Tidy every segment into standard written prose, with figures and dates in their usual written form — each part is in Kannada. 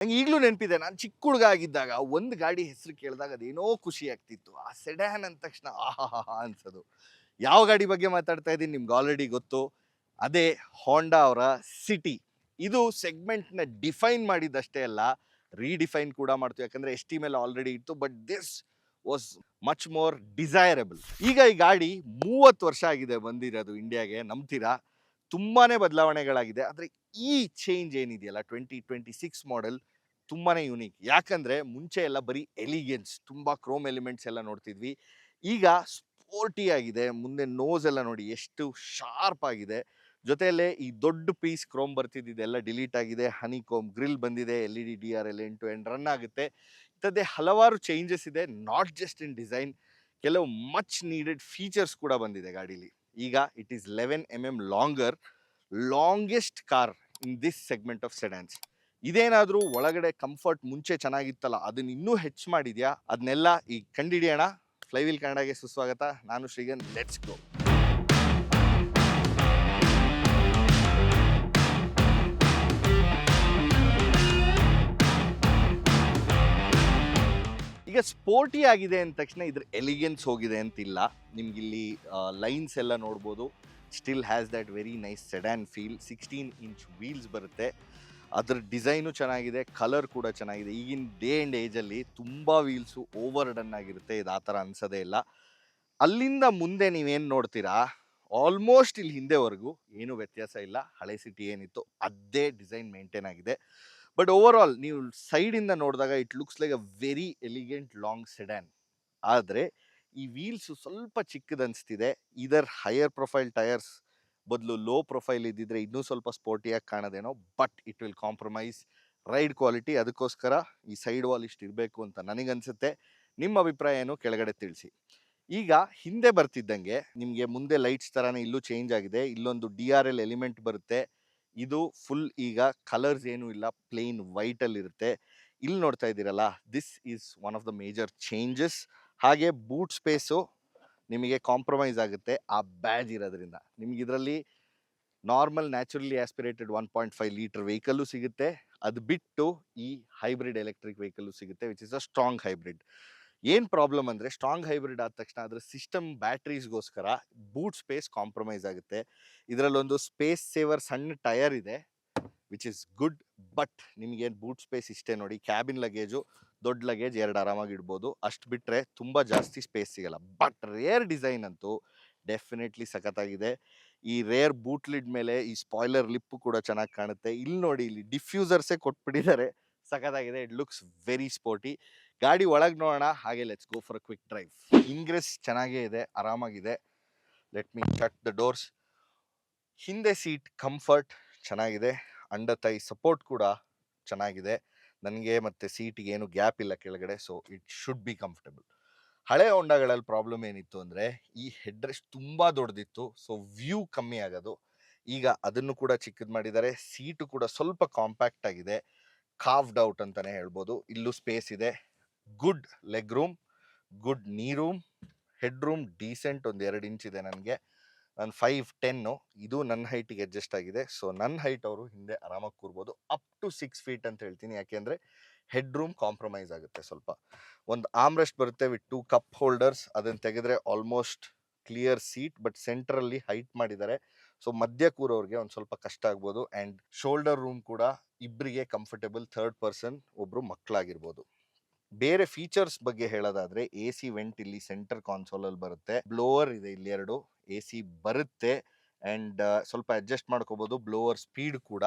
ನಂಗೆ ಈಗಲೂ ನೆನಪಿದೆ, ನಾನು ಚಿಕ್ಕ ಹುಡುಗ ಆಗಿದ್ದಾಗ ಒಂದು ಗಾಡಿ ಹೆಸರು ಕೇಳಿದಾಗ ಅದೇನೋ ಖುಷಿ ಆಗ್ತಿತ್ತು. ಆ ಸೆಡಾನ್ ಅಂದ ತಕ್ಷಣ ಆಹಾಹಾ ಅನ್ಸೋದು. ಯಾವ ಗಾಡಿ ಬಗ್ಗೆ ಮಾತಾಡ್ತಾ ಇದ್ದೀನಿ ನಿಮ್ಗೆ ಆಲ್ರೆಡಿ ಗೊತ್ತು. ಅದೇ ಹೋಂಡಾ ಅವರ ಸಿಟಿ. ಇದು ಸೆಗ್ಮೆಂಟ್ನ ಡಿಫೈನ್ ಮಾಡಿದ್ದಷ್ಟೇ ಅಲ್ಲ, ರೀಡಿಫೈನ್ ಕೂಡ ಮಾಡ್ತು. ಯಾಕಂದ್ರೆ ಎಸ್ ಟಿ ಮೇಲೆ ಆಲ್ರೆಡಿ ಇತ್ತು, but this was much more desirable. ಈಗ ಈ ಗಾಡಿ 30 ವರ್ಷ ಆಗಿದೆ ಬಂದಿರೋದು ಇಂಡಿಯಾಗೆ, ನಂಬ್ತೀರಾ? ತುಂಬಾನೇ ಬದಲಾವಣೆಗಳಾಗಿದೆ. ಆದರೆ ಈ ಚೇಂಜ್ ಏನಿದೆಯಲ್ಲ, 2026 ಮಾಡೆಲ್ ತುಂಬಾನೇ ಯುನೀಕ್. ಯಾಕಂದ್ರೆ ಮುಂಚೆ ಎಲ್ಲ ಬರೀ ಎಲಿಗೆನ್ಸ್, ತುಂಬಾ ಕ್ರೋಮ್ ಎಲಿಮೆಂಟ್ಸ್ ಎಲ್ಲ ನೋಡ್ತಿದ್ವಿ. ಈಗ ಸ್ಪೋರ್ಟಿ ಆಗಿದೆ. ಮುಂದೆ ನೋಸ್ ಎಲ್ಲ ನೋಡಿ ಎಷ್ಟು ಶಾರ್ಪ್ ಆಗಿದೆ. ಜೊತೆಯಲ್ಲೇ ಈ ದೊಡ್ಡ ಪೀಸ್ ಕ್ರೋಮ್ ಬರ್ತಿದ್ದೆಲ್ಲ ಡಿಲೀಟ್ ಆಗಿದೆ. ಹನಿ ಕೋಮ್ ಗ್ರಿಲ್ ಬಂದಿದೆ. LED DRL end to end run ಆಗುತ್ತೆ. ಇಂಥದ್ದೇ ಹಲವಾರು ಚೇಂಜಸ್ ಇದೆ, ನಾಟ್ ಜಸ್ಟ್ ಇನ್ ಡಿಸೈನ್. ಕೆಲವು ಮಚ್ ನೀಡೆಡ್ ಫೀಚರ್ಸ್ ಕೂಡ ಬಂದಿದೆ ಗಾಡೀಲಿ. ಈಗ it is 11 mm longer, longest car in this segment of sedans. ಇದೇನಾದ್ರೂ ಒಳಗಡೆ ಕಂಫರ್ಟ್ ಮುಂಚೆ ಚೆನ್ನಾಗಿತ್ತಲ್ಲ, ಅದನ್ನ ಇನ್ನೂ ಹೆಚ್ಚು ಮಾಡಿದ್ಯಾ? ಅದನ್ನೆಲ್ಲ ಈಗ ಕಂಡಿಡಿಯೋಣ. ಫ್ಲೈವೀಲ್ ಕನ್ನಡಗೆ ಸುಸ್ವಾಗತ. ನಾನು ಶ್ರೀಗನ್. Let's go. ಈಗ ಸ್ಪೋರ್ಟಿ ಆಗಿದೆ ಅಂದ ತಕ್ಷಣ ಇದ್ರ ಎಲಿಗೆನ್ಸ್ ಹೋಗಿದೆ ಅಂತಿಲ್ಲ. ನಿಮ್ಗಿಲ್ಲಿ ಲೈನ್ಸ್ ಎಲ್ಲ ನೋಡ್ಬೋದು. Still has that very nice sedan feel. 16 inch wheels ಬರುತ್ತೆ. ಅದ್ರ ಡಿಸೈನು ಚೆನ್ನಾಗಿದೆ, ಕಲರ್ ಕೂಡ ಚೆನ್ನಾಗಿದೆ. ಈಗಿನ ಡೇ ಆ್ಯಂಡ್ ಏಜಲ್ಲಿ ತುಂಬ ವೀಲ್ಸು ಓವರ್ ಡನ್ ಆಗಿರುತ್ತೆ. ಇದು ಆ ಥರ ಅನ್ಸೋದೇ ಇಲ್ಲ. ಅಲ್ಲಿಂದ ಮುಂದೆ ನೀವೇನು ನೋಡ್ತೀರಾ, ಆಲ್ಮೋಸ್ಟ್ ಇಲ್ಲಿ ಹಿಂದೆವರೆಗೂ ಏನೂ ವ್ಯತ್ಯಾಸ ಇಲ್ಲ. ಹಳೆ ಸಿಟಿ ಏನಿತ್ತು ಅದೇ ಡಿಸೈನ್ ಮೇಂಟೈನ್ ಆಗಿದೆ. ಬಟ್ ಓವರ್ ಆಲ್ ನೀವು ಸೈಡಿಂದ ನೋಡಿದಾಗ it looks like a very elegant long sedan. ಆದರೆ ಈ ವೀಲ್ಸು ಸ್ವಲ್ಪ ಚಿಕ್ಕದನ್ಸ್ತಿದೆ. ಇದರ್ ಹೈಯರ್ ಪ್ರೊಫೈಲ್ ಟೈರ್ಸ್ ಬದಲು ಲೋ ಪ್ರೊಫೈಲ್ ಇದ್ದಿದ್ರೆ ಇನ್ನೂ ಸ್ವಲ್ಪ ಸ್ಪೋರ್ಟಿಯಾಗಿ ಕಾಣೋದೇನೋ. But it will compromise ride quality. ಅದಕ್ಕೋಸ್ಕರ ಈ ಸೈಡ್ ವಾಲ್ ಇಷ್ಟು ಇರಬೇಕು ಅಂತ ನನಗನ್ಸುತ್ತೆ. ನಿಮ್ಮ ಅಭಿಪ್ರಾಯ ಏನು ಕೆಳಗಡೆ ತಿಳಿಸಿ. ಈಗ ಹಿಂದೆ ಬರ್ತಿದ್ದಂಗೆ ನಿಮಗೆ ಮುಂದೆ ಲೈಟ್ಸ್ ಥರನೇ ಇಲ್ಲೂ ಚೇಂಜ್ ಆಗಿದೆ. ಇಲ್ಲೊಂದು DRL ಎಲಿಮೆಂಟ್ ಬರುತ್ತೆ. ಇದು ಫುಲ್ ಈಗ ಕಲರ್ಸ್ ಏನೂ ಇಲ್ಲ, ಪ್ಲೇನ್ ವೈಟಲ್ಲಿ ಇರುತ್ತೆ. ಇಲ್ಲಿ ನೋಡ್ತಾ ಇದ್ದೀರಲ್ಲ, this is one of the major changes. ಹಾಗೆ ಬೂಟ್ ಸ್ಪೇಸು ನಿಮಗೆ ಕಾಂಪ್ರಮೈಸ್ ಆಗುತ್ತೆ ಆ ಬ್ಯಾಜ್ ಇರೋದ್ರಿಂದ. ನಿಮ್ಗೆ ಇದರಲ್ಲಿ normal naturally aspirated 1.5 litre vehicle ಸಿಗುತ್ತೆ. ಅದು ಬಿಟ್ಟು ಈ ಹೈಬ್ರಿಡ್ ಎಲೆಕ್ಟ್ರಿಕ್ ವೆಹಿಕಲ್ಲು ಸಿಗುತ್ತೆ, which is a strong hybrid. ಏನು ಪ್ರಾಬ್ಲಮ್ ಅಂದರೆ, ಸ್ಟ್ರಾಂಗ್ ಹೈಬ್ರಿಡ್ ಆದ ತಕ್ಷಣ ಅದರ ಸಿಸ್ಟಮ್ ಬ್ಯಾಟ್ರೀಸ್ಗೋಸ್ಕರ ಬೂಟ್ ಸ್ಪೇಸ್ ಕಾಂಪ್ರಮೈಸ್ ಆಗುತ್ತೆ. ಇದರಲ್ಲೊಂದು ಸ್ಪೇಸ್ ಸೇವರ್ ಸಣ್ಣ ಟಯರ್ ಇದೆ, ವಿಚ್ ಇಸ್ ಗುಡ್. ಬಟ್ ನಿಮಗೇನು ಬೂಟ್ ಸ್ಪೇಸ್ ಇಷ್ಟೇ ನೋಡಿ. ಕ್ಯಾಬಿನ್ ಲಗೇಜು, ದೊಡ್ಡ ಲಗೇಜ್ 2 ಆರಾಮಾಗಿ ಇಡ್ಬೋದು. ಅಷ್ಟು ಬಿಟ್ಟರೆ ತುಂಬ ಜಾಸ್ತಿ ಸ್ಪೇಸ್ ಸಿಗಲ್ಲ. ಬಟ್ ರೇರ್ ಡಿಸೈನ್ ಅಂತೂ ಡೆಫಿನೆಟ್ಲಿ ಸಖತ್ತಾಗಿದೆ. ಈ ರೇರ್ ಬೂಟ್ ಲಿಡ್ ಮೇಲೆ ಈ ಸ್ಪಾಯ್ಲರ್ ಲಿಪ್ಪು ಕೂಡ ಚೆನ್ನಾಗಿ ಕಾಣುತ್ತೆ. ಇಲ್ಲಿ ನೋಡಿ, ಇಲ್ಲಿ ಡಿಫ್ಯೂಸರ್ಸೇ ಕೊಟ್ಬಿಟ್ಟಿದ್ದಾರೆ. ಸಖತ್ತಾಗಿದೆ. It looks very sporty. ಗಾಡಿ ಒಳಗೆ ನೋಡೋಣ. ಹಾಗೆ let's go for a quick drive. Ingress ಚೆನ್ನಾಗೇ ಇದೆ, ಆರಾಮಾಗಿದೆ. Let me shut the doors. ಹಿಂದೆ ಸೀಟ್ ಕಂಫರ್ಟ್ ಚೆನ್ನಾಗಿದೆ. ಅಂಡರ್ ಥೈ ಸಪೋರ್ಟ್ ಕೂಡ ಚೆನ್ನಾಗಿದೆ. ನನಗೆ ಮತ್ತು ಸೀಟಿಗೆ ಏನು ಗ್ಯಾಪ್ ಇಲ್ಲ ಕೆಳಗಡೆ, so it should be comfortable. ಹಳೆ ಹೊಂಡಗಳಲ್ಲಿ ಪ್ರಾಬ್ಲಮ್ ಏನಿತ್ತು ಅಂದರೆ, ಈ ಹೆಡ್ ರೆಸ್ಟ್ ತುಂಬ ದೊಡ್ಡದಿತ್ತು, ಸೊ ವ್ಯೂ ಕಮ್ಮಿ ಆಗೋದು. ಈಗ ಅದನ್ನು ಕೂಡ ಚಿಕ್ಕದು ಮಾಡಿದ್ದಾರೆ. ಸೀಟು ಕೂಡ ಸ್ವಲ್ಪ ಕಾಂಪ್ಯಾಕ್ಟ್ ಆಗಿದೆ, ಕಾರ್ವ್ಡ್ ಔಟ್ ಅಂತಲೇ ಹೇಳ್ಬೋದು. ಇಲ್ಲೂ ಸ್ಪೇಸ್ ಇದೆ. ಗುಡ್ ಲೆಗ್ ರೂಮ್, ಗುಡ್ ನೀ ರೂಮ್. ಹೆಡ್ ರೂಮ್ ಡೀಸೆಂಟ್, ಒಂದು 2 ಇಂಚ್ ಇದೆ. ನನಗೆ, ನಾನು 5'10", ಇದು ನನ್ನ ಹೈಟಿಗೆ ಅಡ್ಜಸ್ಟ್ ಆಗಿದೆ. ಸೊ ನನ್ನ ಹೈಟ್ ಅವರು ಹಿಂದೆ ಆರಾಮಾಗಿ ಕೂರ್ಬೋದು. ಅಪ್ ಟು 6 ಫೀಟ್ ಅಂತ ಹೇಳ್ತೀನಿ, ಯಾಕೆಂದರೆ ಹೆಡ್ ರೂಮ್ ಕಾಂಪ್ರಮೈಸ್ ಆಗುತ್ತೆ ಸ್ವಲ್ಪ. ಒಂದು ಆರ್ಮ್ರೆಸ್ಟ್ ಬರುತ್ತೆ ವಿತ್ 2 ಕಪ್ ಹೋಲ್ಡರ್ಸ್. ಅದನ್ನು ತೆಗೆದ್ರೆ ಆಲ್ಮೋಸ್ಟ್ ಕ್ಲಿಯರ್ ಸೀಟ್, ಬಟ್ ಸೆಂಟ್ರಲ್ಲಿ ಹೈಟ್ ಮಾಡಿದ್ದಾರೆ. ಸೊ ಮಧ್ಯ ಕೂರೋರಿಗೆ ಒಂದು ಸ್ವಲ್ಪ ಕಷ್ಟ ಆಗ್ಬೋದು. ಆ್ಯಂಡ್ ಶೋಲ್ಡರ್ ರೂಮ್ ಕೂಡ ಇಬ್ಬರಿಗೆ ಕಂಫರ್ಟೇಬಲ್, 3rd ಪರ್ಸನ್, ಒಬ್ಬರು ಮಕ್ಕಳಾಗಿರ್ಬೋದು. ಬೇರೆ ಫೀಚರ್ಸ್ ಬಗ್ಗೆ ಹೇಳೋದಾದ್ರೆ, AC ವೆಂಟ್ ಇಲ್ಲಿ ಸೆಂಟರ್ ಕಾನ್ಸೋಲಲ್ಲಿ ಬರುತ್ತೆ. ಬ್ಲೋವರ್ ಇದೆ ಇಲ್ಲಿ 2, AC ಬರುತ್ತೆ. ಆ್ಯಂಡ್ ಸ್ವಲ್ಪ ಅಡ್ಜಸ್ಟ್ ಮಾಡ್ಕೋಬೋದು. ಬ್ಲೋವರ್ ಸ್ಪೀಡ್ ಕೂಡ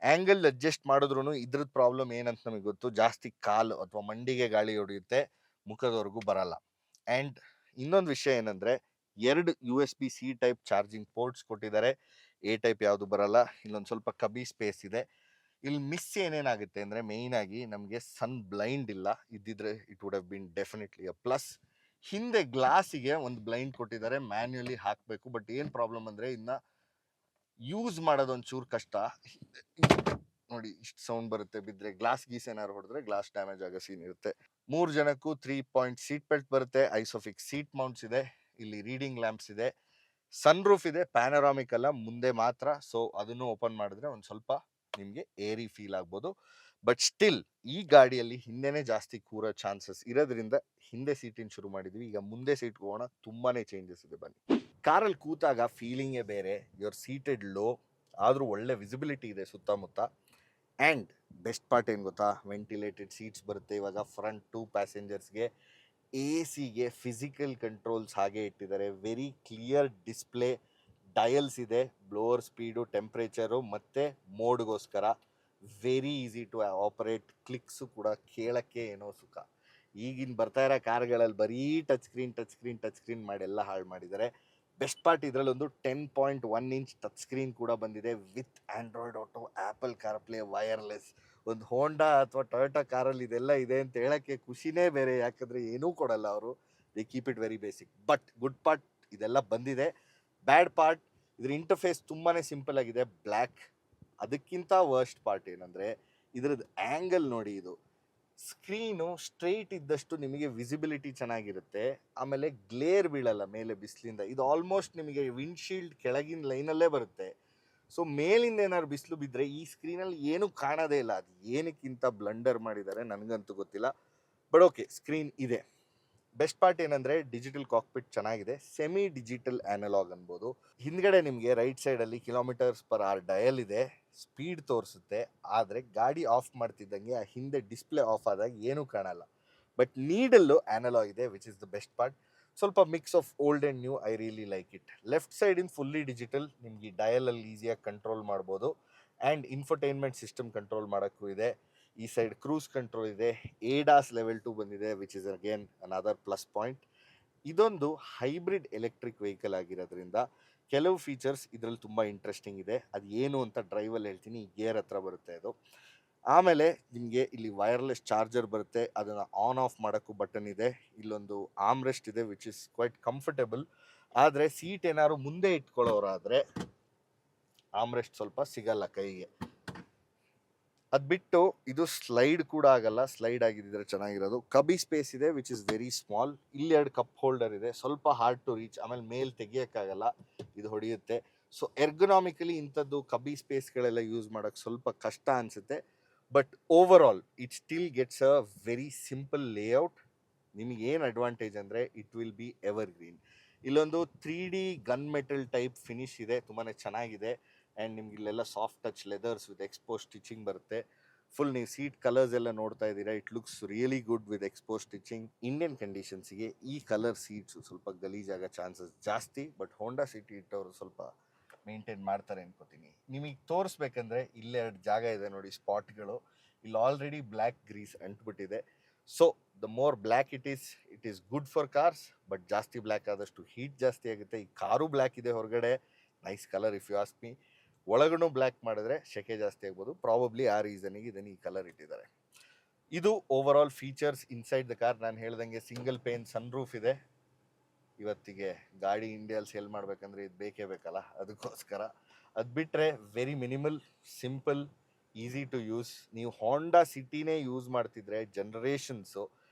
ಆ್ಯಂಗಲ್ ಅಡ್ಜಸ್ಟ್ ಮಾಡಿದ್ರು ಇದ್ರದ್ದು ಪ್ರಾಬ್ಲಮ್ ಏನಂತ ನಮಗೆ ಗೊತ್ತು. ಜಾಸ್ತಿ ಕಾಲು ಅಥವಾ ಮಂಡಿಗೆ ಗಾಳಿ ಹೊಡೆಯುತ್ತೆ, ಮುಖದವರೆಗೂ ಬರಲ್ಲ. ಆ್ಯಂಡ್ ಇನ್ನೊಂದು ವಿಷಯ ಏನಂದರೆ, 2 USB-C ಟೈಪ್ ಚಾರ್ಜಿಂಗ್ ಪೋರ್ಟ್ಸ್ ಕೊಟ್ಟಿದ್ದಾರೆ. A ಟೈಪ್ ಯಾವುದು ಬರಲ್ಲ. ಇಲ್ಲೊಂದು ಸ್ವಲ್ಪ ಕಬಿ ಸ್ಪೇಸ್ ಇದೆ. ಇಲ್ಲಿ ಮಿಸ್ ಏನೇನಾಗುತ್ತೆ ಅಂದರೆ, ಮೇಯ್ನ್ ಆಗಿ ನಮಗೆ ಸನ್ ಬ್ಲೈಂಡ್ ಇಲ್ಲ. ಇದ್ದಿದ್ರೆ it would have been definitely a plus. ಹಿಂದೆ ಗ್ಲಾಸಿಗೆ ಒಂದು ಬ್ಲೈಂಡ್ ಕೊಟ್ಟಿದ್ದಾರೆ, ಮ್ಯಾನ್ಯುಯಲಿ ಹಾಕಬೇಕು. ಬಟ್ ಏನು ಪ್ರಾಬ್ಲಮ್ ಅಂದರೆ, ಇನ್ನು ಯೂಸ್ ಮಾಡೋದೊಂಚೂರು ಕಷ್ಟ. ನೋಡಿ, ಇಷ್ಟು ಸೌಂಡ್ ಬರುತ್ತೆ. ಬಿದ್ದರೆ ಗ್ಲಾಸ್ ಗೀಸ್ ಏನಾದ್ರು ಹೊಡೆದ್ರೆ ಗ್ಲಾಸ್ ಡ್ಯಾಮೇಜ್ ಆಗೋ ಸೀನ್ ಇರುತ್ತೆ. 3 ಜನಕ್ಕೂ 3 ಪಾಯಿಂಟ್ ಸೀಟ್ ಬೆಲ್ಟ್ ಬರುತ್ತೆ. ಐಸೋಫಿಕ್ಸ್ ಸೀಟ್ ಮೌಂಟ್ಸ್ ಇದೆ. ಇಲ್ಲಿ ರೀಡಿಂಗ್ ಲ್ಯಾಂಪ್ಸ್ ಇದೆ. ಸನ್ ರೂಫ್ ಇದೆ, ಪ್ಯಾನರಾಮಿಕ್ ಅಲ್ಲ, ಮುಂದೆ ಮಾತ್ರ. ಸೊ ಅದನ್ನು ಓಪನ್ ಮಾಡಿದ್ರೆ ಒಂದು ಸ್ವಲ್ಪ ನಿಮಗೆ ಏರಿ ಫೀಲ್ ಆಗ್ಬೋದು. ಬಟ್ ಸ್ಟಿಲ್ ಈ ಗಾಡಿಯಲ್ಲಿ ಹಿಂದೆನೇ ಜಾಸ್ತಿ ಕೂರೋ ಚಾನ್ಸಸ್ ಇರೋದ್ರಿಂದ ಹಿಂದೆ ಸೀಟಿನ ಶುರು ಮಾಡಿದ್ವಿ. ಈಗ ಮುಂದೆ ಸೀಟ್ ಹೋಗೋಣ, ತುಂಬಾನೇ ಚೇಂಜಸ್ ಇದೆ. ಬನ್ನಿ. ಕಾರಲ್ಲಿ ಕೂತಾಗ ಫೀಲಿಂಗೇ ಬೇರೆ. ಯುವರ್ ಸೀಟೆಡ್ ಲೋ, ಆದರೂ ಒಳ್ಳೆ ವಿಸಿಬಿಲಿಟಿ ಇದೆ ಸುತ್ತಮುತ್ತ. ಆ್ಯಂಡ್ ಬೆಸ್ಟ್ ಪಾರ್ಟ್ ಏನು ಗೊತ್ತಾ, ವೆಂಟಿಲೇಟೆಡ್ ಸೀಟ್ಸ್ ಬರುತ್ತೆ ಇವಾಗ. ಫ್ರಂಟ್ 2 ಪ್ಯಾಸೆಂಜರ್ಸ್ಗೆ ಎ ಸಿಗೆ ಫಿಸಿಕಲ್ ಕಂಟ್ರೋಲ್ಸ್ ಹಾಗೆ ಇಟ್ಟಿದ್ದಾರೆ. ವೆರಿ ಕ್ಲಿಯರ್ ಡಿಸ್ಪ್ಲೇ, ಡಯಲ್ಸ್ ಇದೆ, ಬ್ಲೋವರ್ ಸ್ಪೀಡು, ಟೆಂಪ್ರೇಚರು ಮತ್ತು ಮೋಡ್ಗೋಸ್ಕರ. Very easy to operate. Clicks ಕೂಡ ಕೇಳೋಕ್ಕೆ ಏನೋ ಸುಖ. ಈಗಿನ ಬರ್ತಾ ಇರೋ ಕಾರ್ಗಳಲ್ಲಿ ಬರೀ ಟಚ್ ಸ್ಕ್ರೀನ್ ಮಾಡಿ ಎಲ್ಲ ಹಾಳು ಮಾಡಿದ್ದಾರೆ. ಬೆಸ್ಟ್ ಪಾರ್ಟ್ ಇದರಲ್ಲೊಂದು 10.1 ಇಂಚ್ ಟಚ್ ಸ್ಕ್ರೀನ್ ಕೂಡ ಬಂದಿದೆ with Android Auto, Apple CarPlay, wireless. ಒಂದು ಹೋಂಡಾ ಅಥವಾ ಟೊಯೋಟಾ ಕಾರಲ್ಲಿ ಇದೆಲ್ಲ ಇದೆ ಅಂತ ಹೇಳೋಕ್ಕೆ ಖುಷಿನೇ ಬೇರೆ, ಯಾಕಂದರೆ ಏನೂ ಕೊಡಲ್ಲ ಅವರು. They keep it very basic. But good part ಇದೆಲ್ಲ ಬಂದಿದೆ. ಬ್ಯಾಡ್ ಪಾರ್ಟ್ ಇದ್ರ ಇಂಟರ್ಫೇಸ್ ತುಂಬಾ ಸಿಂಪಲ್ ಆಗಿದೆ, ಬ್ಲ್ಯಾಕ್. ಅದಕ್ಕಿಂತ ವರ್ಸ್ಟ್ ಪಾರ್ಟ್ ಏನಂದರೆ ಇದ್ರದ್ದು ಆ್ಯಂಗಲ್ ನೋಡಿ. ಇದು ಸ್ಕ್ರೀನು ಸ್ಟ್ರೈಟ್ ಇದ್ದಷ್ಟು ನಿಮಗೆ ವಿಸಿಬಿಲಿಟಿ ಚೆನ್ನಾಗಿರುತ್ತೆ, ಆಮೇಲೆ ಗ್ಲೇರ್ ಬೀಳಲ್ಲ ಮೇಲೆ ಬಿಸಿಲಿಂದ. ಇದು ಆಲ್ಮೋಸ್ಟ್ ನಿಮಗೆ ವಿಂಡ್ಶೀಲ್ಡ್ ಕೆಳಗಿನ ಲೈನಲ್ಲೇ ಬರುತ್ತೆ. ಸೊ ಮೇಲಿಂದ ಏನಾದ್ರು ಬಿಸಿಲು ಬಿದ್ದರೆ ಈ ಸ್ಕ್ರೀನಲ್ಲಿ ಏನೂ ಕಾಣೋದೇ ಇಲ್ಲ. ಅದು ಏನಕ್ಕಿಂತ ಬ್ಲಂಡರ್ ಮಾಡಿದ್ದಾರೆ ನನಗಂತೂ ಗೊತ್ತಿಲ್ಲ. ಬಟ್ ಓಕೆ, ಸ್ಕ್ರೀನ್ ಇದೆ. ಬೆಸ್ಟ್ ಪಾರ್ಟ್ ಏನಂದರೆ ಡಿಜಿಟಲ್ ಕಾಕ್ಪಿಟ್ ಚೆನ್ನಾಗಿದೆ, ಸೆಮಿ ಡಿಜಿಟಲ್ ಆ್ಯನಲಾಗ್ ಅನ್ಬೋದು. ಹಿಂದ್ಗಡೆ ನಿಮಗೆ ರೈಟ್ ಸೈಡಲ್ಲಿ km/h ಡಯಲ್ ಇದೆ, ಸ್ಪೀಡ್ ತೋರಿಸುತ್ತೆ. ಆದರೆ ಗಾಡಿ ಆಫ್ ಮಾಡ್ತಿದ್ದಂಗೆ ಆ ಹಿಂದೆ ಡಿಸ್ಪ್ಲೇ ಆಫ್ ಆದಾಗ ಏನೂ ಕಾಣಲ್ಲ. ಬಟ್ ನೀಡಲ್ಲು ಆ್ಯನಲಾಗ್ ಇದೆ, which is the best part. ಸ್ವಲ್ಪ mix of old and new. I really like it. Left ಸೈಡಿನ ಫುಲ್ಲಿ ಡಿಜಿಟಲ್, ನಿಮ್ಗೆ ಈ ಡಯಲಲ್ಲಿ ಈಸಿಯಾಗಿ ಕಂಟ್ರೋಲ್ ಮಾಡ್ಬೋದು. ಆ್ಯಂಡ್ ಇನ್ಫರ್ಟೈನ್ಮೆಂಟ್ ಸಿಸ್ಟಮ್ ಕಂಟ್ರೋಲ್ ಮಾಡೋಕ್ಕೂ ಇದೆ. ಈ ಸೈಡ್ ಕ್ರೂಸ್ ಕಂಟ್ರೋಲ್ ಇದೆ. ADAS ಲೆವೆಲ್ 2 ಬಂದಿದೆ, which is again another plus point. ಇದೊಂದು ಹೈಬ್ರಿಡ್ ಎಲೆಕ್ಟ್ರಿಕ್ ವೆಹಿಕಲ್ ಆಗಿರೋದ್ರಿಂದ ಕೆಲವು ಫೀಚರ್ಸ್ ಇದರಲ್ಲಿ ತುಂಬ ಇಂಟ್ರೆಸ್ಟಿಂಗ್ ಇದೆ. ಅದು ಏನು ಅಂತ ಡ್ರೈವಲ್ಲಿ ಹೇಳ್ತೀನಿ. ಗೇರ್ ಹತ್ರ ಬರುತ್ತೆ ಅದು. ಆಮೇಲೆ ನಿಮಗೆ ಇಲ್ಲಿ ವೈರ್ಲೆಸ್ ಚಾರ್ಜರ್ ಬರುತ್ತೆ, ಅದನ್ನು ಆನ್ ಆಫ್ ಮಾಡೋಕ್ಕೂ ಬಟನ್ ಇದೆ. ಇಲ್ಲೊಂದು ಆರ್ಮ್ರೆಸ್ಟ್ ಇದೆ, ವಿಚ್ ಇಸ್ ಕ್ವೈಟ್ ಕಂಫರ್ಟೇಬಲ್. ಆದರೆ ಸೀಟ್ ಏನಾದ್ರು ಮುಂದೆ ಇಟ್ಕೊಳ್ಳೋರಾದರೆ ಆರ್ಮ್ರೆಸ್ಟ್ ಸ್ವಲ್ಪ ಸಿಗಲ್ಲ ಕೈಗೆ. ಅದು ಬಿಟ್ಟು ಇದು ಸ್ಲೈಡ್ ಕೂಡ ಆಗಲ್ಲ. ಸ್ಲೈಡ್ ಆಗಿದ್ದರೆ ಚೆನ್ನಾಗಿರೋದು. ಕಬಿ ಸ್ಪೇಸ್ ಇದೆ, ವಿಚ್ ಇಸ್ ವೆರಿ ಸ್ಮಾಲ್. ಇಲ್ಲಿ 2 ಕಪ್ ಹೋಲ್ಡರ್ ಇದೆ, ಸ್ವಲ್ಪ ಹಾರ್ಡ್ ಟು ರೀಚ್. ಆಮೇಲೆ ಮೇಲ್ ತೆಗಿಯೋಕ್ಕಾಗಲ್ಲ, ಇದು ಹೊಡೆಯುತ್ತೆ. ಸೊ ಎರ್ಗೊನಾಮಿಕಲಿ ಇಂಥದ್ದು ಕಬಿ ಸ್ಪೇಸ್ಗಳೆಲ್ಲ ಯೂಸ್ ಮಾಡೋಕ್ಕೆ ಸ್ವಲ್ಪ ಕಷ್ಟ ಅನಿಸುತ್ತೆ. But over all it still gets a very simple layout. ನಿಮಗೇನು ಅಡ್ವಾಂಟೇಜ್ ಅಂದರೆ it will be ever green. ಇಲ್ಲೊಂದು 3D gun metal type finish ಇದೆ, ತುಂಬಾ ಚೆನ್ನಾಗಿದೆ. ಆ್ಯಂಡ್ ನಿಮ್ಗೆ ಇಲ್ಲೆಲ್ಲ soft touch leathers with expose stitching ಬರುತ್ತೆ. ಫುಲ್ ನೀವು ಸೀಟ್ ಕಲರ್ಸ್ ಎಲ್ಲ ನೋಡ್ತಾ ಇದ್ದೀರಾ. It looks really good with expose stitching. Indian ಕಂಡೀಷನ್ಸಿಗೆ ಈ ಕಲರ್ ಸೀಟ್ಸು ಸ್ವಲ್ಪ ಗಲೀಜಾಗೋ ಚಾನ್ಸಸ್ ಜಾಸ್ತಿ. ಬಟ್ ಹೋಂಡಾ ಸಿಟಿ ಇಟ್ಟವರು ಸ್ವಲ್ಪ ಮೇಂಟೈನ್ ಮಾಡ್ತಾರೆ ಅನ್ಕೋತೀನಿ. ನಿಮಗೆ ತೋರಿಸ್ಬೇಕಂದ್ರೆ ಇಲ್ಲೇ 2 ಜಾಗ ಇದೆ ನೋಡಿ, ಸ್ಪಾಟ್ಗಳು. ಇಲ್ಲಿ ಆಲ್ರೆಡಿ ಬ್ಲ್ಯಾಕ್ ಗ್ರೀಸ್ ಅಂಟ್ಬಿಟ್ಟಿದೆ. So the more black it is good for cars. But ಜಾಸ್ತಿ ಬ್ಲ್ಯಾಕ್ ಆದಷ್ಟು ಹೀಟ್ ಜಾಸ್ತಿ ಆಗುತ್ತೆ. ಈ ಕಾರು ಬ್ಲ್ಯಾಕ್ ಇದೆ ಹೊರಗಡೆ, nice colour if you ask me. ಒಳಗೂ ಬ್ಲ್ಯಾಕ್ ಮಾಡಿದ್ರೆ ಸೆಕೆ ಜಾಸ್ತಿ ಆಗ್ಬೋದು. ಪ್ರಾಬಬ್ಲಿ ಆ ರೀಸನಿಗೆ ಇದನ್ನು ಈ ಕಲರ್ ಇಟ್ಟಿದ್ದಾರೆ. ಇದು over all features inside the car. ನಾನು ಹೇಳ್ದಂಗೆ ಸಿಂಗಲ್ ಪೇನ್ ಸನ್ರೂಫ್ ಇದೆ. ಇವತ್ತಿಗೆ ಗಾಡಿ ಇಂಡಿಯಲ್ಲಿ ಸೇಲ್ ಮಾಡಬೇಕಂದ್ರೆ ಇದು ಬೇಕೇ ಬೇಕಲ್ಲ, ಅದಕ್ಕೋಸ್ಕರ. ಅದು ಬಿಟ್ಟರೆ very minimal, simple, easy to use. ನೀವು ಹೋಂಡಾ ಸಿಟಿನೇ ಯೂಸ್ ಮಾಡ್ತಿದ್ರೆ ಜನ್ರೇಷನ್ಸು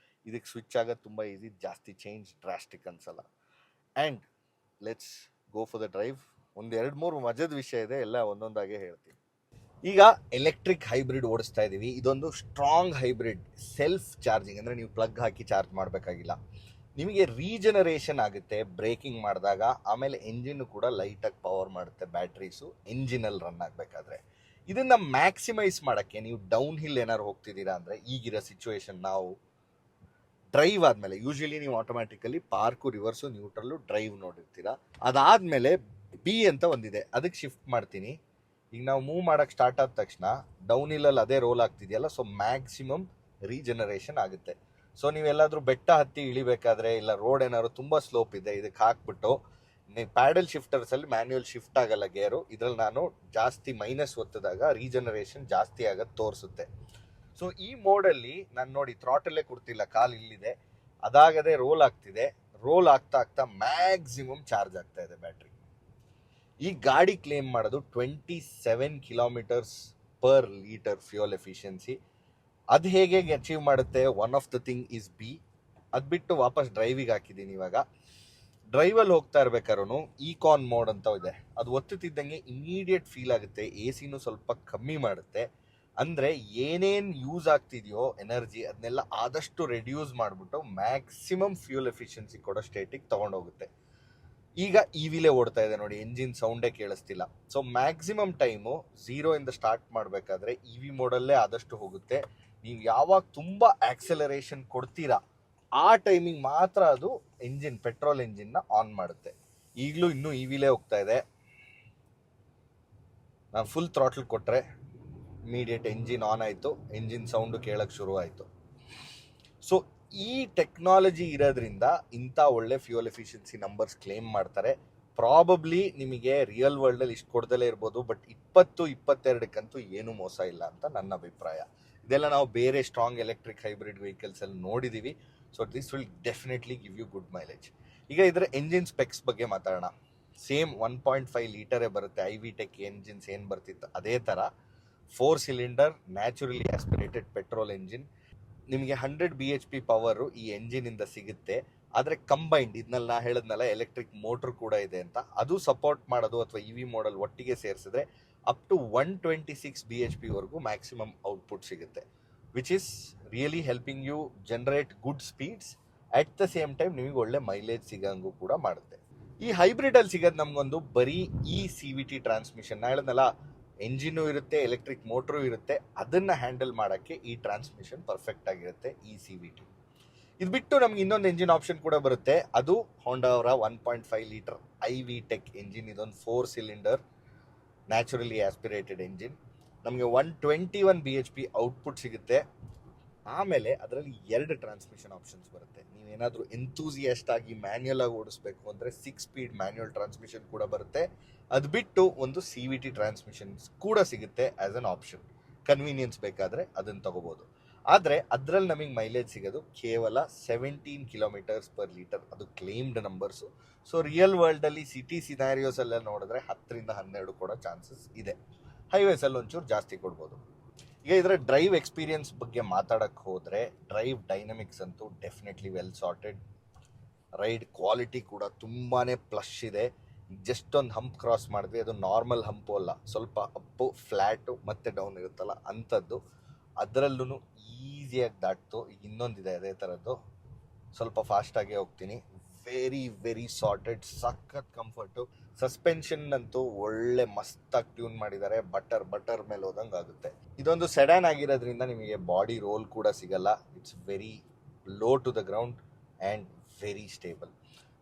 ಇದಕ್ಕೆ ಸ್ವಿಚ್ ಆಗೋದು ತುಂಬ ಈಸಿ. ಜಾಸ್ತಿ ಚೇಂಜ್ ಡ್ರಾಸ್ಟಿಕ್ ಅನ್ಸಲ್ಲ. And let's go for the drive. 1-2-3 ಮಜದ ವಿಷಯ ಇದೆ, ಎಲ್ಲ ಒಂದೊಂದಾಗೆ ಹೇಳ್ತೀನಿ. ಈಗ ಎಲೆಕ್ಟ್ರಿಕ್ ಹೈಬ್ರಿಡ್ ಓಡಿಸ್ತಾ ಇದ್ದೀವಿ. ಇದೊಂದು ಸ್ಟ್ರಾಂಗ್ ಹೈಬ್ರಿಡ್, ಸೆಲ್ಫ್ ಚಾರ್ಜಿಂಗ್. ಅಂದರೆ ನೀವು ಪ್ಲಗ್ ಹಾಕಿ ಚಾರ್ಜ್ ಮಾಡಬೇಕಾಗಿಲ್ಲ. ನಿಮಗೆ ರೀಜನರೇಷನ್ ಆಗುತ್ತೆ ಬ್ರೇಕಿಂಗ್ ಮಾಡಿದಾಗ. ಆಮೇಲೆ ಎಂಜಿನ್ ಕೂಡ ಲೈಟಾಗಿ ಪವರ್ ಮಾಡುತ್ತೆ ಬ್ಯಾಟ್ರೀಸು ಎಂಜಿನಲ್ಲಿ ರನ್ ಆಗಬೇಕಾದ್ರೆ. ಇದನ್ನು ಮ್ಯಾಕ್ಸಿಮೈಸ್ ಮಾಡೋಕ್ಕೆ ನೀವು ಡೌನ್ ಹಿಲ್ ಏನಾದ್ರು ಹೋಗ್ತಿದ್ದೀರಾ ಅಂದರೆ, ಈಗಿರೋ ಸಿಚುವೇಶನ್ ನಾವು ಡ್ರೈವ್ ಆದಮೇಲೆ ಯೂಶ್ವಲಿ ನೀವು automatically park, reverse, neutral, drive ನೋಡಿರ್ತೀರಾ. ಅದಾದಮೇಲೆ ಬಿ ಅಂತ ಒಂದಿದೆ, ಅದಕ್ಕೆ ಶಿಫ್ಟ್ ಮಾಡ್ತೀನಿ. ಈಗ ನಾವು ಮೂವ್ ಮಾಡೋಕ್ಕೆ ಸ್ಟಾರ್ಟ್ ಆದ ತಕ್ಷಣ ಡೌನ್ ಹಿಲ್ಲಲ್ಲಿ ಅದೇ ರೋಲ್ ಆಗ್ತಿದೆಯಲ್ಲ, ಸೊ ಮ್ಯಾಕ್ಸಿಮಮ್ ರೀಜನರೇಷನ್ ಆಗುತ್ತೆ. ಸೊ ನೀವೆಲ್ಲಾದರೂ ಬೆಟ್ಟ ಹತ್ತಿ ಇಳಿಬೇಕಾದ್ರೆ, ಇಲ್ಲ ರೋಡ್ ಏನಾದ್ರು ತುಂಬ ಸ್ಲೋಪ್ ಇದೆ, ಇದಕ್ಕೆ ಹಾಕ್ಬಿಟ್ಟು ನೀವು ಪ್ಯಾಡಲ್ ಶಿಫ್ಟರ್ಸಲ್ಲಿ ಮ್ಯಾನ್ಯುಯಲ್ ಶಿಫ್ಟ್ ಆಗಲ್ಲ ಗೇರು. ಇದರಲ್ಲಿ ನಾನು ಜಾಸ್ತಿ ಮೈನಸ್ ಒತ್ತಿದಾಗ ರೀಜನರೇಷನ್ ಜಾಸ್ತಿ ಆಗೋದು ತೋರಿಸುತ್ತೆ. ಸೊ ಈ ಮೋಡಲ್ಲಿ ನಾನು ನೋಡಿ ಥ್ರಾಟಲ್ಲೇ ಕೊಡ್ತಿಲ್ಲ, ಕಾಲು ಇಲ್ಲಿದೆ, ಅದಾಗದೆ ರೋಲ್ ಆಗ್ತಿದೆ. ರೋಲ್ ಆಗ್ತಾ ಆಗ್ತಾ ಮ್ಯಾಕ್ಸಿಮಮ್ ಚಾರ್ಜ್ ಆಗ್ತಾ ಇದೆ ಬ್ಯಾಟ್ರಿ. ಈ ಗಾಡಿ ಕ್ಲೇಮ್ ಮಾಡೋದು 27 km/L ಫ್ಯೂಯಲ್ ಎಫಿಷಿಯನ್ಸಿ. ಅದು ಹೇಗೆ ಅಚೀವ್ ಮಾಡುತ್ತೆ? One of the thing is B. ಅದು ಬಿಟ್ಟು ವಾಪಸ್ ಡ್ರೈವಿಗೆ ಹಾಕಿದ್ದೀನಿ. ಇವಾಗ ಡ್ರೈವಲ್ಲಿ ಹೋಗ್ತಾ ಇರ್ಬೇಕಾದ್ರೂ ಈಕಾನ್ ಮೋಡ್ ಅಂತ ಇದೆ, ಅದು ಒತ್ತುತ್ತಿದ್ದಂಗೆ ಇಮಿಡಿಯೇಟ್ ಫೀಲ್ ಆಗುತ್ತೆ. AC ಸ್ವಲ್ಪ ಕಮ್ಮಿ ಮಾಡುತ್ತೆ. ಅಂದರೆ ಏನೇನು ಯೂಸ್ ಆಗ್ತಿದೆಯೋ ಎನರ್ಜಿ ಅದನ್ನೆಲ್ಲ ಆದಷ್ಟು ರೆಡ್ಯೂಸ್ ಮಾಡಿಬಿಟ್ಟು ಮ್ಯಾಕ್ಸಿಮಮ್ ಫ್ಯೂಲ್ ಎಫಿಷಿಯನ್ಸಿ ಕೊಡೋ ಸ್ಟೇಟಿಗೆ ತೊಗೊಂಡೋಗುತ್ತೆ. ಈಗ ಇವಿಲೇ ಓಡ್ತಾ ಇದೆ ನೋಡಿ, ಎಂಜಿನ್ ಸೌಂಡೇ ಕೇಳಿಸ್ತಿಲ್ಲ. ಸೊ ಮ್ಯಾಕ್ಸಿಮಮ್ ಟೈಮು ಝೀರೋಯಿಂದ ಸ್ಟಾರ್ಟ್ ಮಾಡಬೇಕಾದ್ರೆ ಇ ವಿ ಮೋಡಲ್ಲೇ ಆದಷ್ಟು ಹೋಗುತ್ತೆ. ನೀವು ಯಾವಾಗ ತುಂಬ ಆಕ್ಸಲರೇಷನ್ ಕೊಡ್ತೀರಾ ಆ ಟೈಮಿಗೆ ಮಾತ್ರ ಅದು ಎಂಜಿನ್, ಪೆಟ್ರೋಲ್ ಎಂಜಿನ್ನ ಆನ್ ಮಾಡುತ್ತೆ. ಈಗಲೂ ಇನ್ನೂ ಇ ವಿಲೇ ಹೋಗ್ತಾ ಇದೆ. ನಾನು ಫುಲ್ ಥ್ರಾಟಲ್ ಕೊಟ್ಟರೆ ಇಮಿಡಿಯೇಟ್ ಎಂಜಿನ್ ಆನ್ ಆಯಿತು, ಎಂಜಿನ್ ಸೌಂಡು ಕೇಳೋಕ್ಕೆ ಶುರು ಆಯಿತು. ಸೊ ಈ ಟೆಕ್ನಾಲಜಿ ಇರೋದ್ರಿಂದ ಇಂಥ ಒಳ್ಳೆ ಫ್ಯೂಯಲ್ ಎಫಿಷಿಯನ್ಸಿ ನಂಬರ್ಸ್ ಕ್ಲೇಮ್ ಮಾಡ್ತಾರೆ. ಪ್ರಾಬಬ್ಲಿ ನಿಮಗೆ ರಿಯಲ್ ವರ್ಲ್ಡಲ್ಲಿ ಇಷ್ಟು ಕೊಡ್ದಲೇ ಇರ್ಬೋದು, ಬಟ್ 20-22ಕ್ಕಂತೂ ಏನೂ ಮೋಸ ಇಲ್ಲ ಅಂತ ನನ್ನ ಅಭಿಪ್ರಾಯ. ಇದೆಲ್ಲ ನಾವು ಬೇರೆ ಸ್ಟ್ರಾಂಗ್ ಎಲೆಕ್ಟ್ರಿಕ್ ಹೈಬ್ರಿಡ್ ವೆಹಿಕಲ್ಸಲ್ಲಿ ನೋಡಿದ್ದೀವಿ. So this will definitely give you good mileage. ಈಗ ಇದರ ಎಂಜಿನ್ ಸ್ಪೆಕ್ಸ್ ಬಗ್ಗೆ ಮಾತಾಡೋಣ. ಸೇಮ್ 1.5 ಲೀಟರೇ ಬರುತ್ತೆ. ಐ ವಿ ಟೆಕ್ ಎಂಜಿನ್ಸ್ ಏನು ಬರ್ತಿತ್ತು ಅದೇ ಥರ 4 cylinder naturally aspirated petrol engine. ನಿಮಗೆ 100 BHP ಪವರು ಈ ಎಂಜಿನಿಂದ ಸಿಗುತ್ತೆ. ಆದರೆ ಕಂಬೈಂಡ್, ಇದನ್ನೆಲ್ಲ ನಾ ಹೇಳಿದ್ನಲ್ಲ ಎಲೆಕ್ಟ್ರಿಕ್ ಮೋಟ್ರ್ ಕೂಡ ಇದೆ ಅಂತ, ಅದು ಸಪೋರ್ಟ್ ಮಾಡೋದು ಅಥವಾ ಇ ವಿ ಮಾಡಲ್ ಒಟ್ಟಿಗೆ ಸೇರಿಸಿದ್ರೆ ಅಪ್ ಟು 126 BHP ವರೆಗೂ ಮ್ಯಾಕ್ಸಿಮಮ್ ಔಟ್ಪುಟ್ ಸಿಗುತ್ತೆ, which is really helping you generate good speeds. At the same time ನಿಮಗೆ ಒಳ್ಳೆ ಮೈಲೇಜ್ ಸಿಗಂಗೂ ಕೂಡ ಮಾಡುತ್ತೆ. ಈ ಹೈಬ್ರಿಡಲ್ಲಿ ಸಿಗೋದು ನಮಗೊಂದು ಬರೀ ಈ CVT ಟ್ರಾನ್ಸ್ಮಿಷನ್. ನಾ ಹೇಳಿದ್ನಲ್ಲ ಎಂಜಿನು ಇರುತ್ತೆ, ಎಲೆಕ್ಟ್ರಿಕ್ ಮೋಟ್ರು ಇರುತ್ತೆ, ಅದನ್ನು ಹ್ಯಾಂಡಲ್ ಮಾಡೋಕ್ಕೆ ಈ ಟ್ರಾನ್ಸ್ಮಿಷನ್ ಪರ್ಫೆಕ್ಟ್ ಆಗಿರುತ್ತೆ ಈ CVT. ಇದು ಬಿಟ್ಟು ನಮ್ಗೆ ಇನ್ನೊಂದು ಎಂಜಿನ್ ಆಪ್ಷನ್ ಕೂಡ ಬರುತ್ತೆ. ಅದು ಹೋಂಡಾ ಅವರ 1.5 litre I V tech engine. ಇದೊಂದು 4 ಸಿಲಿಂಡರ್ ನ್ಯಾಚುರಲಿ ಆಸ್ಪಿರೇಟೆಡ್ ಎಂಜಿನ್. ನಮಗೆ 121 BHP ಔಟ್ಪುಟ್ ಸಿಗುತ್ತೆ. ಆಮೇಲೆ ಅದರಲ್ಲಿ 2 ಟ್ರಾನ್ಸ್ಮಿಷನ್ ಆಪ್ಷನ್ಸ್ ಬರುತ್ತೆ. ನೀವೇನಾದರೂ ಎಂತೂಸಿಯಸ್ಟ್ ಆಗಿ ಮ್ಯಾನ್ಯಲ್ ಆಗಿ ಓಡಿಸ್ಬೇಕು ಅಂದರೆ 6 ಸ್ಪೀಡ್ ಮ್ಯಾನ್ಯಲ್ ಟ್ರಾನ್ಸ್ಮಿಷನ್ ಕೂಡ ಬರುತ್ತೆ. ಅದು ಬಿಟ್ಟು ಒಂದು CVT ಟ್ರಾನ್ಸ್ಮಿಷನ್ಸ್ ಕೂಡ ಸಿಗುತ್ತೆ ಆ್ಯಸ್ ಅನ್ ಆಪ್ಷನ್. ಕನ್ವೀನಿಯನ್ಸ್ ಬೇಕಾದರೆ ಅದನ್ನು ತಗೋಬೋದು. ಆದರೆ ಅದರಲ್ಲಿ ನಮಗೆ ಮೈಲೇಜ್ ಸಿಗೋದು ಕೇವಲ 17 km/ಲೀಟರ್. ಅದು ಕ್ಲೇಮ್ಡ್ ನಂಬರ್ಸು. ಸೊ ರಿಯಲ್ ವರ್ಲ್ಡಲ್ಲಿ ಸಿಟಿ ಸಿನಾರಿಯೋಸೆಲ್ಲ ನೋಡಿದ್ರೆ 10-12 ಕೊಡೋ ಚಾನ್ಸಸ್ ಇದೆ. ಹೈವೇಸಲ್ಲಿ ಒಂಚೂರು ಜಾಸ್ತಿ ಕೊಡ್ಬೋದು. ಈಗ ಇದರ ಡ್ರೈವ್ ಎಕ್ಸ್ಪೀರಿಯನ್ಸ್ ಬಗ್ಗೆ ಮಾತಾಡೋಕ್ಕೆ ಹೋದರೆ ಡ್ರೈವ್ ಡೈನಮಿಕ್ಸ್ ಅಂತೂ definitely well sorted. Ride quality ಕೂಡ ತುಂಬಾ ಪ್ಲಶ್ ಇದೆ. ಜಸ್ಟ್ ಒಂದು ಹಂಪ್ ಕ್ರಾಸ್ ಮಾಡಿದ್ವಿ, ಅದು ನಾರ್ಮಲ್ ಹಂಪು ಅಲ್ಲ, ಸ್ವಲ್ಪ ಅಪ್ಪು ಫ್ಲ್ಯಾಟು ಮತ್ತು ಡೌನ್ ಇರುತ್ತಲ್ಲ ಅಂಥದ್ದು. ಅದರಲ್ಲೂ ಈಸಿಯಾಗಿ ದಾಟ್ತು. ಈಗ ಇನ್ನೊಂದಿದೆ ಅದೇ ಥರದ್ದು, ಸ್ವಲ್ಪ ಫಾಸ್ಟಾಗೇ ಹೋಗ್ತೀನಿ. ವೆರಿ ಸಾರ್ಟೆಡ್, ಸಖತ್ ಕಂಫರ್ಟು. ಸಸ್ಪೆನ್ಷನ್ ಅಂತೂ ಒಳ್ಳೆ ಮಸ್ತಾಗಿ ಟ್ಯೂನ್ ಮಾಡಿದ್ದಾರೆ. ಬಟರ್ ಮೇಲೆ ಹೋದಂಗೆ ಆಗುತ್ತೆ. ಇದೊಂದು ಸೆಡಾನ್ ಆಗಿರೋದ್ರಿಂದ ನಿಮಗೆ ಬಾಡಿ ರೋಲ್ ಕೂಡ ಸಿಗಲ್ಲ. It's very low to the ground and very stable.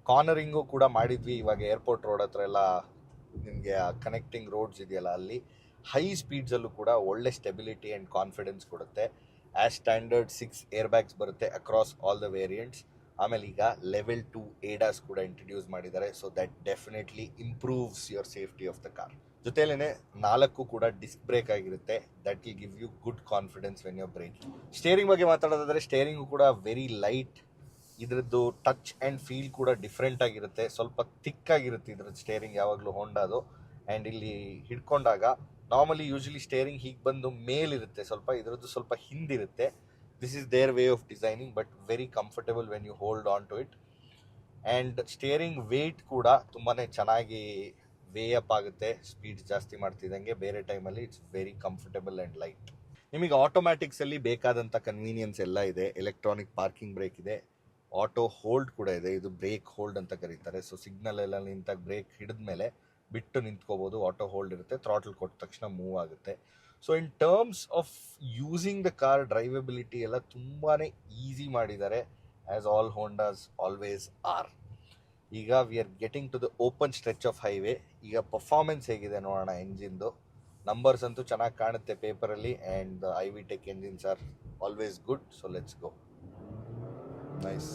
Cornering ಕೂಡ ಮಾಡಿದ್ವಿ. ಇವಾಗ ಏರ್ಪೋರ್ಟ್ ರೋಡ್ ಹತ್ರ ಎಲ್ಲ ನಿಮಗೆ ಕನೆಕ್ಟಿಂಗ್ ರೋಡ್ಸ್ ಇದೆಯಲ್ಲ, ಅಲ್ಲಿ ಹೈ ಸ್ಪೀಡ್ಸಲ್ಲೂ ಕೂಡ ಒಳ್ಳೆ ಸ್ಟೆಬಿಲಿಟಿ ಆ್ಯಂಡ್ ಕಾನ್ಫಿಡೆನ್ಸ್ ಕೊಡುತ್ತೆ. ಆ್ಯಸ್ ಸ್ಟ್ಯಾಂಡರ್ಡ್ 6 ಏರ್ ಬ್ಯಾಗ್ಸ್ ಬರುತ್ತೆ ಅಕ್ರಾಸ್ ಆಲ್ ದ ವೇರಿಯಂಟ್ಸ್. ಆಮೇಲೆ ಈಗ ಲೆವೆಲ್ 2 ADAS ಕೂಡ ಇಂಟ್ರಡ್ಯೂಸ್ ಮಾಡಿದ್ದಾರೆ. So that definitely improves your safety of the car. ಜೊತೆಲೇ 4 ಕೂಡ ಡಿಸ್ಕ್ ಬ್ರೇಕ್ ಆಗಿರುತ್ತೆ. That will give you good confidence when your braking. Steering ಬಗ್ಗೆ ಮಾತಾಡೋದಾದರೆ ಸ್ಟೇರಿಂಗು ಕೂಡ ವೆರಿ ಲೈಟ್. ಇದರದ್ದು ಟಚ್ ಆ್ಯಂಡ್ ಫೀಲ್ ಕೂಡ ಡಿಫ್ರೆಂಟ್ ಆಗಿರುತ್ತೆ. ಸ್ವಲ್ಪ ಥಿಕ್ಕಾಗಿರುತ್ತೆ ಇದ್ರದ್ದು ಸ್ಟೇರಿಂಗ್ ಯಾವಾಗಲೂ ಹೋಂಡಾದು. ಆ್ಯಂಡ್ ಇಲ್ಲಿ ಹಿಡ್ಕೊಂಡಾಗ ನಾರ್ಮಲಿ ಯೂಶಲಿ ಸ್ಟೇರಿಂಗ್ ಹೀಗೆ ಬಂದು ಮೇಲಿರುತ್ತೆ, ಸ್ವಲ್ಪ ಇದರದ್ದು ಸ್ವಲ್ಪ ಹಿಂದಿರುತ್ತೆ. This is their way of designing, but very comfortable when you hold on to it. And steering weight ಕೂಡ ತುಂಬಾ ಚೆನ್ನಾಗಿ ವೇ ಅಪ್ ಆಗುತ್ತೆ ಸ್ಪೀಡ್ ಜಾಸ್ತಿ ಮಾಡ್ತಿದ್ದಂಗೆ. ಬೇರೆ ಟೈಮಲ್ಲಿ it's very comfortable and light. ನಿಮಗೆ ಆಟೋಮ್ಯಾಟಿಕ್ಸಲ್ಲಿ ಬೇಕಾದಂಥ ಕನ್ವೀನಿಯನ್ಸ್ ಎಲ್ಲ ಇದೆ. ಎಲೆಕ್ಟ್ರಾನಿಕ್ ಪಾರ್ಕಿಂಗ್ ಬ್ರೇಕ್ ಇದೆ, ಆಟೋ ಹೋಲ್ಡ್ ಕೂಡ ಇದೆ. ಇದು ಬ್ರೇಕ್ ಹೋಲ್ಡ್ ಅಂತ ಕರೀತಾರೆ. ಸೊ ಸಿಗ್ನಲ್ ಎಲ್ಲ ನಿಂತಾಗ ಬ್ರೇಕ್ ಹಿಡಿದ ಮೇಲೆ ಬಿಟ್ಟು ನಿಂತ್ಕೋಬೋದು. ಆಟೋ ಹೋಲ್ಡ್ ಇರುತ್ತೆ, ಥ್ರಾಟಲ್ ಕೊಟ್ಟ ತಕ್ಷಣ ಮೂವ್ ಆಗುತ್ತೆ. So in terms of using the car, drivability ಎಲ್ಲ ತುಂಬಾ ಈಸಿ ಮಾಡಿದ್ದಾರೆ, as all Hondas always are. ಈಗ we are getting to the open stretch of highway. ಈಗ ಪರ್ಫಾರ್ಮೆನ್ಸ್ ಹೇಗಿದೆ ನೋಡೋಣ ಎಂಜಿನ್ದು. ನಂಬರ್ಸ್ ಅಂತೂ ಚೆನ್ನಾಗಿ ಕಾಣುತ್ತೆ ಪೇಪರಲ್ಲಿ, and the I V tech engines are always good. So let's go. Nice.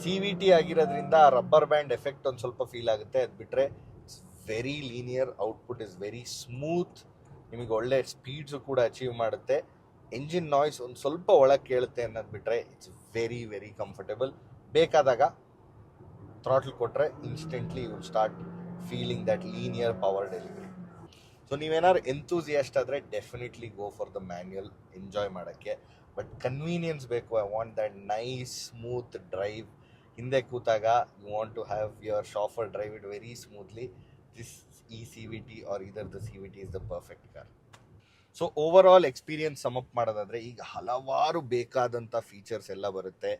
CVT ಆಗಿರೋದ್ರಿಂದ ರಬ್ಬರ್ ಬ್ಯಾಂಡ್ ಎಫೆಕ್ಟ್ ಒಂದು ಸ್ವಲ್ಪ ಫೀಲ್ ಆಗುತ್ತೆ. ಅದು ಬಿಟ್ಟರೆ it's very linear. Output is very smooth. ನಿಮಗೆ ಒಳ್ಳೆ ಸ್ಪೀಡ್ಸು ಕೂಡ ಅಚೀವ್ ಮಾಡುತ್ತೆ. ಎಂಜಿನ್ ನಾಯ್ಸ್ ಒಂದು ಸ್ವಲ್ಪ ಒಳಗೆ ಕೇಳುತ್ತೆ ಅನ್ನೋದು ಬಿಟ್ಟರೆ ಇಟ್ಸ್ ವೆರಿ ಕಂಫರ್ಟಬಲ್. ಬೇಕಾದಾಗ ಥ್ರಾಟಲ್ ಕೊಟ್ಟರೆ instantly you will start feeling that linear power delivery. So ನೀವೇನಾದ್ರು ಎಂತೂಸಿಯಸ್ಟ್ ಆದರೆ definitely go for the manual enjoy ಮಾಡೋಕ್ಕೆ. ಬಟ್ ಕನ್ವೀನಿಯನ್ಸ್ ಬೇಕು. I want that nice smooth drive. ಹಿಂದೆ ಕೂತಾಗ you want to have your chauffeur drive it very smoothly. This CVT or either the CVT is the perfect car. So over all experience sum up ಮಾಡೋದಾದ್ರೆ ಈಗ ಹಲವಾರು ಬೇಕಾದಂಥ ಫೀಚರ್ಸ್ ಎಲ್ಲ ಬರುತ್ತೆ.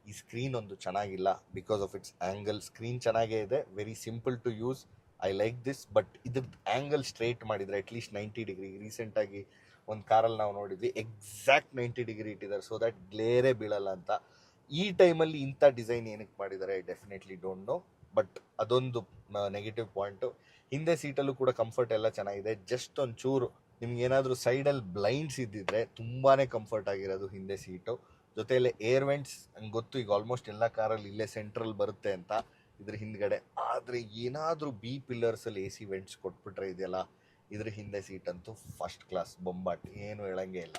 ಈ ಸ್ಕ್ರೀನ್ ಒಂದು ಚೆನ್ನಾಗಿಲ್ಲ because of its angle. Screen ಚೆನ್ನಾಗೇ ಇದೆ, very simple to use, I like this. But ಇದ್ರದ್ದು ಆ್ಯಂಗಲ್ ಸ್ಟ್ರೇಟ್ ಮಾಡಿದರೆ ಅಟ್ಲೀಸ್ಟ್ 90 ಡಿಗ್ರಿ, ರೀಸೆಂಟಾಗಿ ಒಂದು ಕಾರಲ್ಲಿ ನಾವು ನೋಡಿದ್ವಿ ಎಕ್ಸಾಕ್ಟ್ 90 ಡಿಗ್ರಿ ಇಟ್ಟಿದ್ದಾರೆ ಸೊ ದಟ್ ಗ್ಲೇರೇ ಬೀಳಲ್ಲ ಅಂತ. ಈ ಟೈಮಲ್ಲಿ ಇಂಥ ಡಿಸೈನ್ ಏನಕ್ಕೆ ಮಾಡಿದ್ದಾರೆ I definitely don't know, but ಅದೊಂದು ನೆಗೆಟಿವ್ ಪಾಯಿಂಟು. ಹಿಂದೆ ಸೀಟಲ್ಲೂ ಕೂಡ ಕಂಫರ್ಟ್ ಎಲ್ಲ ಚೆನ್ನಾಗಿದೆ, ಜಸ್ಟ್ ಒಂಚೂರು ನಿಮ್ಗೆ ಏನಾದರೂ ಸೈಡಲ್ಲಿ ಬ್ಲೈಂಡ್ಸ್ ಇದ್ದಿದ್ರೆ ತುಂಬಾ ಕಂಫರ್ಟ್ ಆಗಿರೋದು ಹಿಂದೆ ಸೀಟು. ಜೊತೆಯಲ್ಲೇ ಏರ್ ವೆಂಟ್ಸ್ ನಂಗೆ ಗೊತ್ತು, ಈಗ ಆಲ್ಮೋಸ್ಟ್ ಎಲ್ಲ ಕಾರಲ್ಲಿ ಇಲ್ಲೇ ಸೆಂಟ್ರಲ್ ಬರುತ್ತೆ ಅಂತ ಇದ್ರ ಹಿಂದ್ಗಡೆ. ಆದರೆ ಏನಾದರೂ ಬಿ ಪಿಲ್ಲರ್ಸಲ್ಲಿ ಎ ಸಿ ವೆಂಟ್ಸ್ ಕೊಟ್ಬಿಟ್ರೆ ಇದೆಯಲ್ಲ, ಇದ್ರ ಹಿಂದೆ ಸೀಟ್ ಅಂತೂ ಫಸ್ಟ್ ಕ್ಲಾಸ್ ಬೊಂಬಾಟ್, ಏನು ಹೇಳಂಗೆ ಇಲ್ಲ.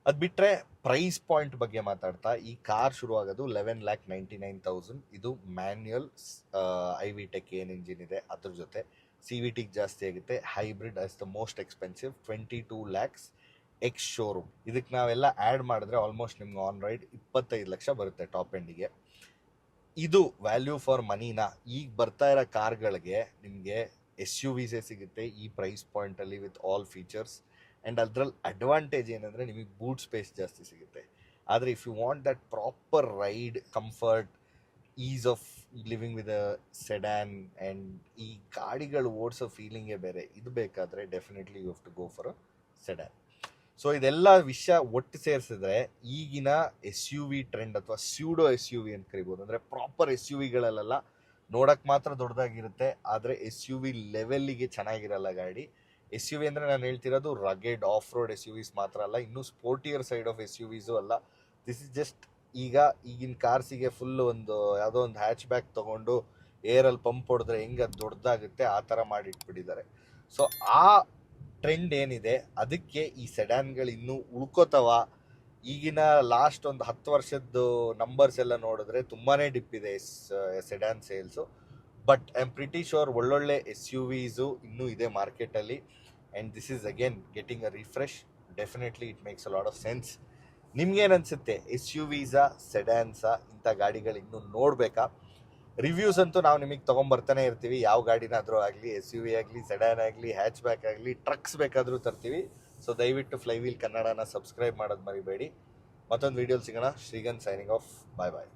ಅದು ಬಿಟ್ಟರೆ ಪ್ರೈಸ್ ಪಾಯಿಂಟ್ ಬಗ್ಗೆ ಮಾತಾಡ್ತಾ, ಈ ಕಾರ್ ಶುರುವಾಗೋದು 11,99,000. ಇದು ಮ್ಯಾನ್ಯುಯಲ್ ಐ ವಿ ಟೆಕ್ ಏನು ಇಂಜಿನ್ ಇದೆ ಅದ್ರ ಜೊತೆ. ಸಿ ವಿ ಟಿಗೆ ಜಾಸ್ತಿ ಆಗುತ್ತೆ. Hybrid as the most expensive, 22 lakhs X showroom. ಇದಕ್ಕೆ ನಾವೆಲ್ಲ ಆ್ಯಡ್ ಮಾಡಿದ್ರೆ ಆಲ್ಮೋಸ್ಟ್ ನಿಮ್ಗೆ ಆನ್ ರೈಡ್ 25 ಲಕ್ಷ ಬರುತ್ತೆ ಟಾಪ್ ಎಂಡಿಗೆ. ಇದು ವ್ಯಾಲ್ಯೂ ಫಾರ್ ಮನಿನ? ಈಗ ಬರ್ತಾ ಇರೋ ಕಾರ್ಗಳಿಗೆ ನಿಮಗೆ ಎಸ್ ಯು ವಿಸೇ ಸಿಗುತ್ತೆ ಈ ಪ್ರೈಸ್ ಪಾಯಿಂಟಲ್ಲಿ ವಿತ್ ಆಲ್ ಫೀಚರ್ಸ್. ಆ್ಯಂಡ್ ಅದರಲ್ಲಿ ಅಡ್ವಾಂಟೇಜ್ ಏನಂದರೆ ನಿಮಗೆ ಬೂಟ್ ಸ್ಪೇಸ್ ಜಾಸ್ತಿ ಸಿಗುತ್ತೆ. ಆದರೆ if you want that proper ride comfort, ease of living with a sedan and ಈ ಗಾಡಿಗಳು ಓಡಿಸೋ ಫೀಲಿಂಗೇ ಬೇರೆ, ಇದು ಬೇಕಾದರೆ definitely you have to go for a sedan. So ಇದೆಲ್ಲ ವಿಷಯ ಒಟ್ಟು ಸೇರಿಸಿದ್ರೆ ಈಗಿನ ಎಸ್ ಯು ವಿ ಟ್ರೆಂಡ್ ಅಥವಾ ಸ್ಯೂಡೋ ಎಸ್ ಯು ವಿ ಅಂತ ಕರಿಬೋದು. ಅಂದರೆ ಪ್ರಾಪರ್ ಎಸ್ ಯು ವಿಗಳಲ್ಲೆಲ್ಲ ನೋಡೋಕ್ಕೆ ಮಾತ್ರ ದೊಡ್ಡದಾಗಿರುತ್ತೆ, ಆದರೆ ಎಸ್ ಯು ವಿ ಲೆವೆಲ್ಲಿಗೆ ಚೆನ್ನಾಗಿರಲ್ಲ ಗಾಡಿ. ಎಸ್ ಯು ವಿ ಅಂದರೆ ನಾನು ಹೇಳ್ತಿರೋದು ರಗೆಡ್ ಆಫ್ ರೋಡ್ ಎಸ್ ಯು ವಿಸ್ ಮಾತ್ರ ಅಲ್ಲ, ಇನ್ನೂ ಸ್ಪೋರ್ಟಿಯರ್ ಸೈಡ್ ಆಫ್ ಎಸ್ ಯು ವಿಸು ಅಲ್ಲ. ದಿಸ್ ಇಸ್ ಜಸ್ಟ್ ಈಗಿನ ಕಾರ್ಸಿಗೆ ಫುಲ್ ಒಂದು ಯಾವುದೋ ಒಂದು ಹ್ಯಾಚ್ ಬ್ಯಾಕ್ ತೊಗೊಂಡು ಏರಲ್ಲಿ ಪಂಪ್ ಹೊಡೆದ್ರೆ ಹೆಂಗೆ ಅದು ದೊಡ್ಡದಾಗುತ್ತೆ ಆ ಥರ ಮಾಡಿಟ್ಬಿಟ್ಟಿದ್ದಾರೆ. ಸೊ ಆ ಟ್ರೆಂಡ್ ಏನಿದೆ ಅದಕ್ಕೆ ಈ ಸೆಡ್ಯಾನ್ಗಳು ಇನ್ನೂ ಉಳ್ಕೋತವ. ಈಗಿನ ಲಾಸ್ಟ್ ಒಂದು 10 ವರ್ಷದ್ದು ನಂಬರ್ಸ್ ಎಲ್ಲ ನೋಡಿದ್ರೆ ತುಂಬಾ ಡಿಪ್ ಇದೆ sedan sales. But I am pretty sure ಒಳ್ಳೊಳ್ಳೆ ಎಸ್ ಯು ವಿಸು ಇನ್ನೂ ಇದೆ ಮಾರ್ಕೆಟಲ್ಲಿ. And this is again getting a refresh. Definitely it makes a lot of sense. ನಿಮ್ಗೇನು ಅನಿಸುತ್ತೆ? ಎಸ್ ಯು ವಿಸಾ, ಸೆಡ್ಯಾನ್ಸಾ, ಇಂಥ ಗಾಡಿಗಳು ಇನ್ನೂ ನೋಡಬೇಕಾ? ರಿವ್ಯೂಸ್ ಅಂತೂ ನಾವು ನಿಮಗೆ ತೊಗೊಂಬರ್ತಾನೆ ಇರ್ತೀವಿ, ಯಾವ ಗಾಡಿನಾದರೂ ಆಗಲಿ, ಎಸ್ ಯು ವಿ ಆಗಲಿ, ಸೆಡ್ಯಾನ್ ಆಗಲಿ, ಹ್ಯಾಚ್ ಬ್ಯಾಕ್ ಆಗಲಿ, ಟ್ರಕ್ಸ್ ಬೇಕಾದರೂ ತರ್ತೀವಿ. ಸೊ ದಯವಿಟ್ಟು ಫ್ಲೈವೀಲ್ ಕನ್ನಡನ ಸಬ್ಸ್ಕ್ರೈಬ್ ಮಾಡೋದು ಮರಿಬೇಡಿ. ಮತ್ತೊಂದು ವೀಡಿಯೋಲಿ ಸಿಗೋಣ. ಶ್ರೀಗಂತ್ ಸೈನಿಂಗ್ ಆಫ್. ಬಾಯ್ ಬಾಯ್.